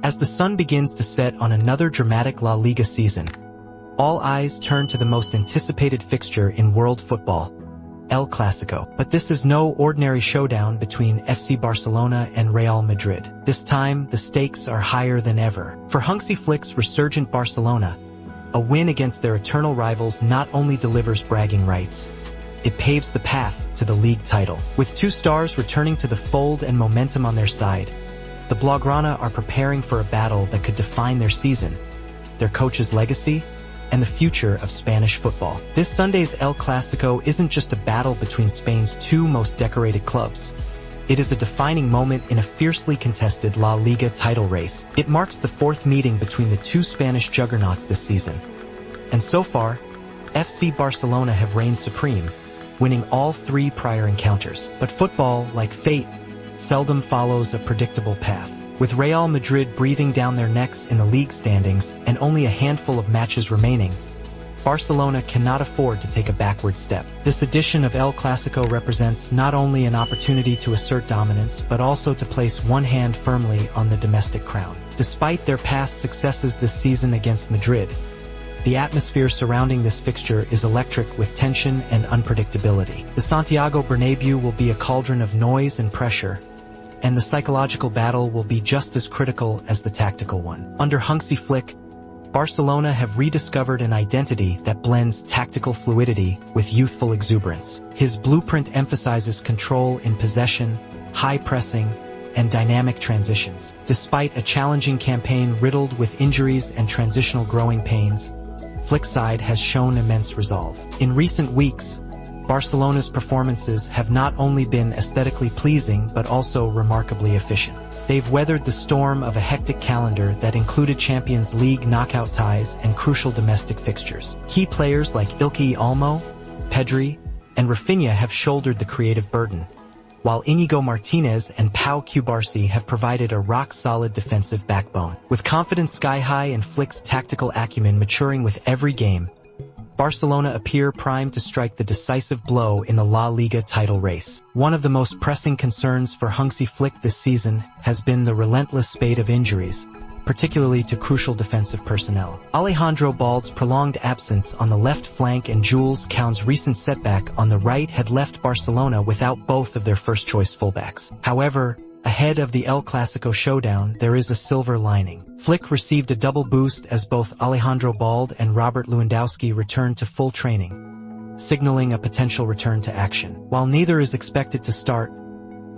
As the sun begins to set on another dramatic La Liga season, all eyes turn to the most anticipated fixture in world football, El Clásico. But this is no ordinary showdown between FC Barcelona and Real Madrid. This time, the stakes are higher than ever. For Hansi Flick's resurgent Barcelona, a win against their eternal rivals not only delivers bragging rights, it paves the path to the league title. With two stars returning to the fold and momentum on their side, the Blaugrana are preparing for a battle that could define their season, their coach's legacy, and the future of Spanish football. This Sunday's El Clásico isn't just a battle between Spain's two most decorated clubs. It is a defining moment in a fiercely contested La Liga title race. It marks the fourth meeting between the two Spanish juggernauts this season. And so far, FC Barcelona have reigned supreme, winning all three prior encounters. But football, like fate, seldom follows a predictable path. With Real Madrid breathing down their necks in the league standings and only a handful of matches remaining, Barcelona cannot afford to take a backward step. This edition of El Clásico represents not only an opportunity to assert dominance, but also to place one hand firmly on the domestic crown. Despite their past successes this season against Madrid, the atmosphere surrounding this fixture is electric with tension and unpredictability. The Santiago Bernabéu will be a cauldron of noise and pressure, and the psychological battle will be just as critical as the tactical one. Under Hansi Flick, Barcelona have rediscovered an identity that blends tactical fluidity with youthful exuberance. His blueprint emphasizes control in possession, high pressing, and dynamic transitions. Despite a challenging campaign riddled with injuries and transitional growing pains, Flick's side has shown immense resolve. In recent weeks, Barcelona's performances have not only been aesthetically pleasing but also remarkably efficient. They've weathered the storm of a hectic calendar that included Champions League knockout ties and crucial domestic fixtures. Key players like Ilkay Olmo, Pedri, and Rafinha have shouldered the creative burden, while Íñigo Martínez and Pau Cubarsí have provided a rock-solid defensive backbone. With confidence sky-high and Flick's tactical acumen maturing with every game, Barcelona appear primed to strike the decisive blow in the La Liga title race. One of the most pressing concerns for Hansi Flick this season has been the relentless spate of injuries, particularly to crucial defensive personnel. Alejandro Balde's prolonged absence on the left flank and Jules Koundé's recent setback on the right had left Barcelona without both of their first-choice fullbacks. However, ahead of the El Clásico showdown, there is a silver lining. Flick received a double boost as both Alejandro Balde and Robert Lewandowski returned to full training, signaling a potential return to action. While neither is expected to start,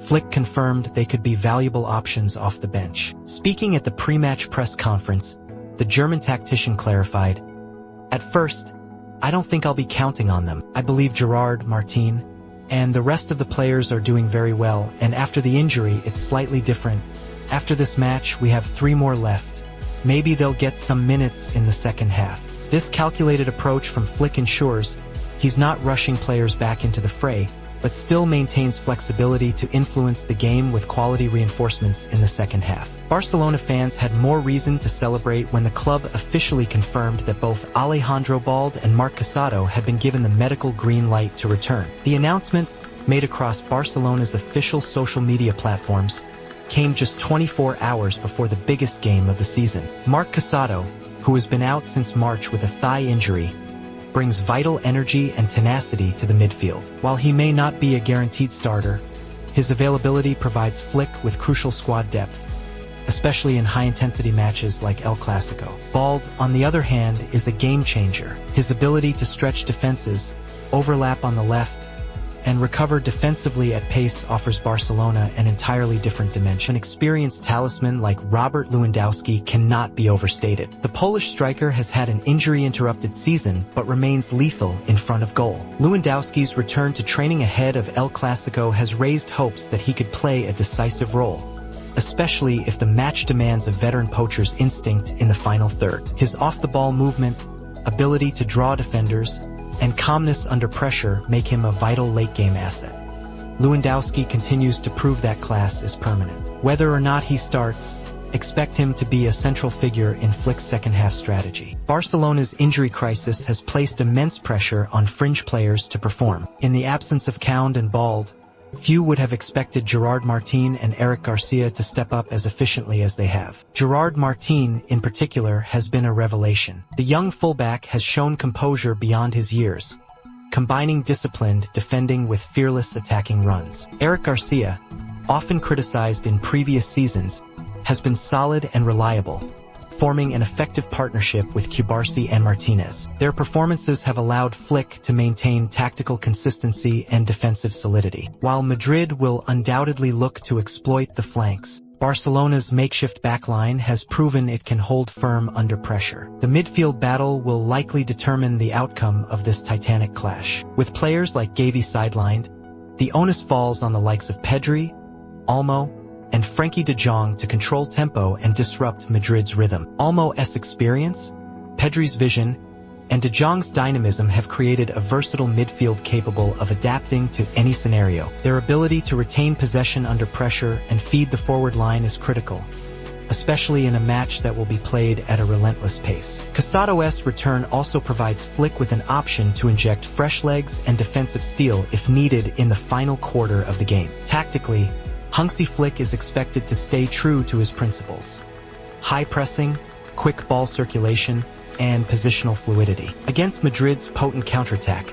Flick confirmed they could be valuable options off the bench. Speaking at the pre-match press conference, the German tactician clarified, "At first, I don't think I'll be counting on them. I believe Gerard, Martin, and the rest of the players are doing very well, and after the injury, it's slightly different. After this match, we have 3 more left. Maybe they'll get some minutes in the second half." This calculated approach from Flick ensures he's not rushing players back into the fray, but still maintains flexibility to influence the game with quality reinforcements in the second half. Barcelona fans had more reason to celebrate when the club officially confirmed that both Alejandro Balde and Marc Casadó had been given the medical green light to return. The announcement, made across Barcelona's official social media platforms, came just 24 hours before the biggest game of the season. Marc Casadó, who has been out since March with a thigh injury, brings vital energy and tenacity to the midfield. While he may not be a guaranteed starter, his availability provides Flick with crucial squad depth, especially in high-intensity matches like El Clásico. Balde, on the other hand, is a game-changer. His ability to stretch defenses, overlap on the left, and recover defensively at pace offers Barcelona an entirely different dimension. An experienced talisman like Robert Lewandowski cannot be overstated. The Polish striker has had an injury-interrupted season but remains lethal in front of goal. Lewandowski's return to training ahead of El Clásico has raised hopes that he could play a decisive role, especially if the match demands a veteran poacher's instinct in the final third. His off-the-ball movement, ability to draw defenders, and calmness under pressure make him a vital late-game asset. Lewandowski continues to prove that class is permanent. Whether or not he starts, expect him to be a central figure in Flick's second-half strategy. Barcelona's injury crisis has placed immense pressure on fringe players to perform. In the absence of Koundé and Balde, Few would have expected Gerard Martin and Eric Garcia to step up as efficiently as they have. Gerard Martin, in particular, has been a revelation. The young fullback has shown composure beyond his years, combining disciplined defending with fearless attacking runs. Eric Garcia, often criticized in previous seasons, has been solid and reliable, forming an effective partnership with Cubarsí and Martinez. Their performances have allowed Flick to maintain tactical consistency and defensive solidity. While Madrid will undoubtedly look to exploit the flanks, Barcelona's makeshift backline has proven it can hold firm under pressure. The midfield battle will likely determine the outcome of this titanic clash. With players like Gavi sidelined, the onus falls on the likes of Pedri, Olmo, and Frenkie de Jong to control tempo and disrupt Madrid's rhythm. Olmo's experience, Pedri's vision, and de Jong's dynamism have created a versatile midfield capable of adapting to any scenario. Their ability to retain possession under pressure and feed the forward line is critical, especially in a match that will be played at a relentless pace. Casadó's return also provides Flick with an option to inject fresh legs and defensive steel if needed in the final quarter of the game. Tactically, Hansi Flick is expected to stay true to his principles: high pressing, quick ball circulation, and positional fluidity. Against Madrid's potent counterattack,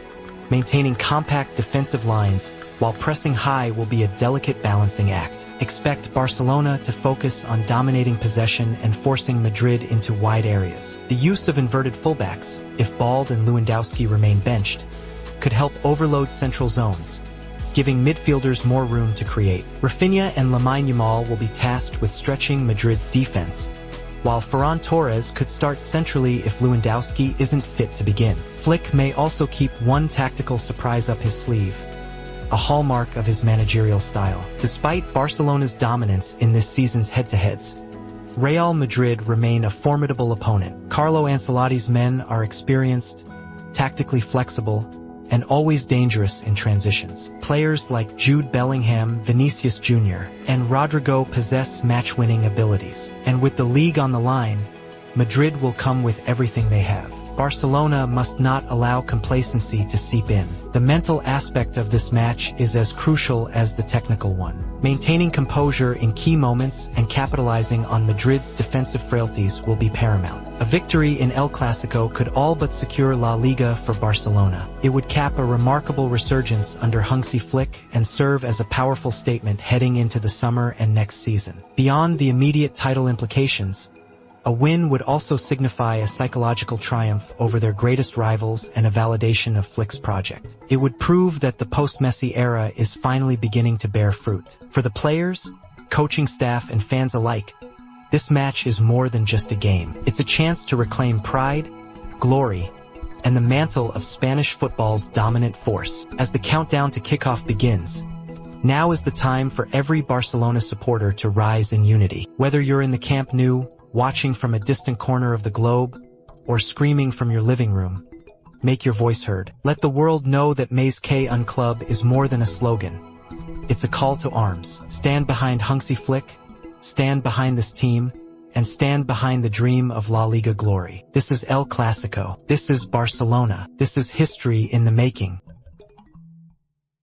maintaining compact defensive lines while pressing high will be a delicate balancing act. Expect Barcelona to focus on dominating possession and forcing Madrid into wide areas. The use of inverted fullbacks, if Balde and Lewandowski remain benched, could help overload central zones, giving midfielders more room to create. Rafinha and Lamine Yamal will be tasked with stretching Madrid's defense, while Ferran Torres could start centrally if Lewandowski isn't fit to begin. Flick may also keep one tactical surprise up his sleeve, a hallmark of his managerial style. Despite Barcelona's dominance in this season's head-to-heads, Real Madrid remain a formidable opponent. Carlo Ancelotti's men are experienced, tactically flexible, and always dangerous in transitions. Players like Jude Bellingham, Vinicius Jr., and Rodrigo possess match-winning abilities. And with the league on the line, Madrid will come with everything they have. Barcelona must not allow complacency to seep in. The mental aspect of this match is as crucial as the technical one. Maintaining composure in key moments and capitalizing on Madrid's defensive frailties will be paramount. A victory in El Clásico could all but secure La Liga for Barcelona. It would cap a remarkable resurgence under Hansi Flick and serve as a powerful statement heading into the summer and next season. Beyond the immediate title implications, a win would also signify a psychological triumph over their greatest rivals and a validation of Flick's project. It would prove that the post-Messi era is finally beginning to bear fruit. For the players, coaching staff, and fans alike, this match is more than just a game. It's a chance to reclaim pride, glory, and the mantle of Spanish football's dominant force. As the countdown to kickoff begins, now is the time for every Barcelona supporter to rise in unity. Whether you're in the Camp Nou, watching from a distant corner of the globe, or screaming from your living room, make your voice heard. Let the world know that Maze K Un Club is more than a slogan. It's a call to arms. Stand behind Hansi Flick, stand behind this team, and stand behind the dream of La Liga glory. This is El Clásico. This is Barcelona. This is history in the making.